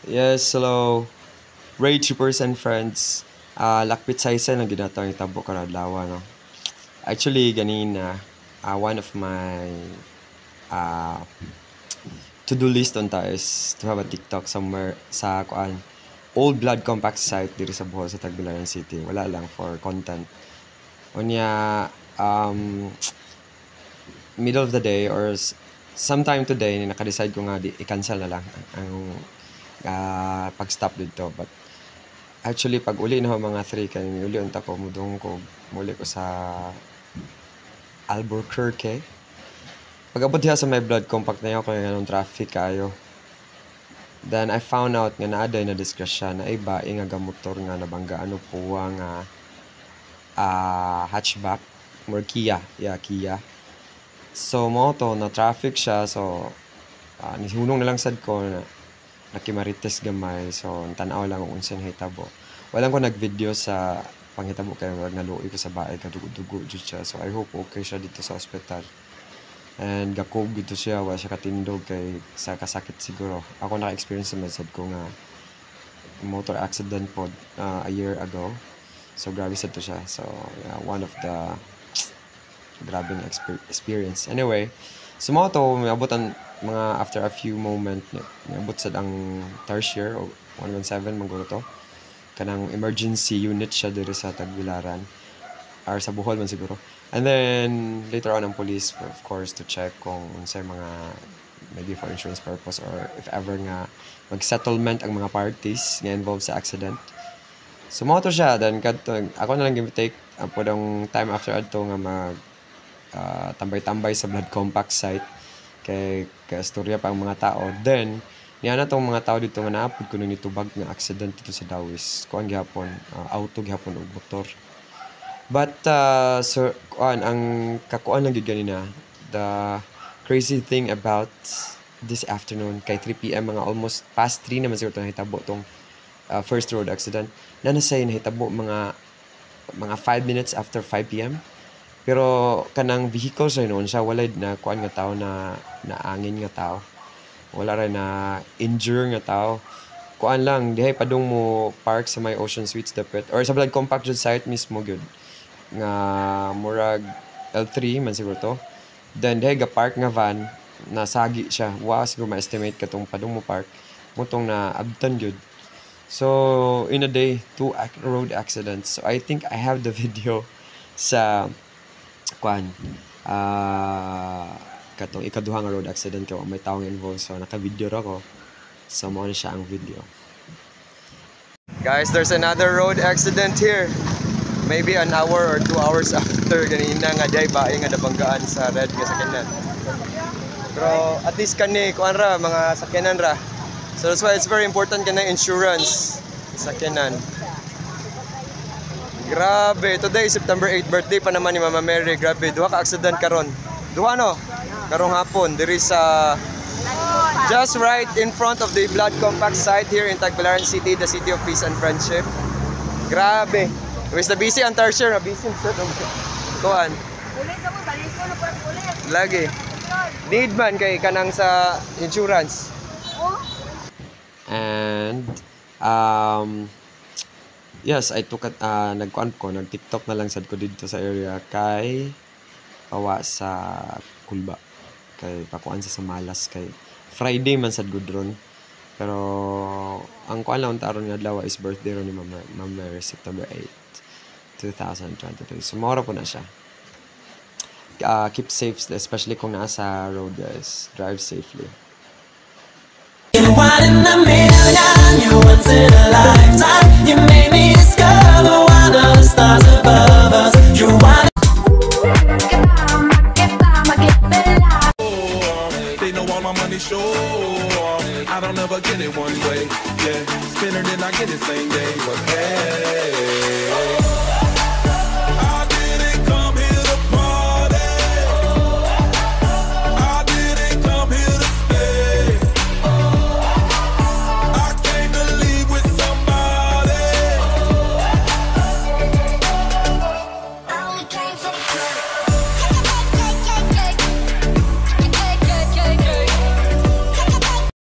Yes, hello. Ray Troopers and friends. Lakpit sa isa na ginatang itabo karadlaw, no? Actually, ganina, one of my uh, to-do list on ta is to have a TikTok somewhere sa kuan Old Blood Compact site diri sa Bohol sa Tagbilaran City. Wala lang for content. Unya, middle of the day or sometime today, naka-decide ko nga i-cancel na lang ang pag-stop dito. But actually, pag uli na mga 3 kanina, uli unta ko, mudong ko, muli ko sa Albuquerque. Pag-abot diha sa may Blood Compact na yun, kung yung traffic kayo. Then, I found out nga naaday na disgrasya na iba, nga gamotor nga nabangga, ano po nga hatchback, or Kia. Yeah, Kia. So, mo to, na traffic siya. So, nihunong na lang sad ko na nakimarites gamay. So, tanaw lang kung unsan hitabo. Walang ko nag-video sa panghitabo kay wag naluoy ko sa bahay kadugo-dugo jud siya. So, I hope okay siya dito sa ospital. And gakog dito siya, wala siya katindog kay sa kasakit siguro. Ako naka-experience naman sad ko nga motor accident po a year ago. So, grabe sad to siya. So, yeah, one of the grabing experience. Anyway, sa mga to, may abutan mga after a few moment, may abot sa ang tertiary o 117 maguro to. Kanang emergency unit siya diri sa Tagbilaran or sa Bohol man siguro. And then later on ang police of course to check kung unsay mga maybe for insurance purpose or if ever nga mag-settlement ang mga parties nga involved sa accident. So mo to siya, then ako na lang give take po dong time after adto nga mag tambay-tambay sa Blood Compact site kay istorya pa ang mga tao. Then niya na tong mga tao dito nga naapod ko nung nitubag nga accident dito sa Dawis. Kuan gihapon, auto gihapon og motor. But so kuan ang kakuan lang gid ganina. The crazy thing about this afternoon kay 3 PM mga almost past 3 naman siguro tong hitabo tong first road accident. Nanasay nahitabo mga 5 minutes after 5 PM. Pero kanang vehicle sa noon siya walay na kuan nga tao na naangin nga tao. Wala rin na injure nga tao. Kuan lang dihay padung mo park sa may Ocean Suites dapit or sa Blood Compact jud site mismo gyud. Nga murag L3 man siguro to. Then dihay ga park nga van nasagi siya. Wa siguro ma-estimate katong padung mo park mutong na abtan gyud. So in a day 2 road accidents. So I think I have the video sa kuan katong ikaduha nga road accident kay may taong involved, so naka-video ra ko, so mo na siya ang video. Guys, there's another road accident here, maybe an hour or 2 hours after ganina nga day bae nga nabanggaan sa red nga sakyanan. Pero at least kani kuan ra mga sakyanan ra, so that's why it's very important kanang insurance sakyanan. Grabe, today September 8 birthday pa naman ni Mama Mary. Grabe, duha ka accident karon. Duha no? Karong hapon diri sa just right in front of the Blood Compact site here in Tagbilaran City, the city of peace and friendship. Grabe. Where's the busy and tertiary na busy sa kuan. Lagi. Need man kay kanang sa insurance. And yes, I took nag-kuan ko, nag-TikTok na lang sad ko dito sa area kay pawa sa Kulba. Kay pakuan sa Malas kay Friday man sad gudron. Pero ang kuan lang taron nga adlaw is birthday ron ni Mama Mary, September 8, 2023. So mora po na siya. Keep safe, especially kung nasa road, guys. Drive safely. One in a million, you once in a lifetime. You made me discover one of the stars above us. You want. They know all my money sure. I don't ever get it one way. Yeah, spend it and I get it same day. But hey.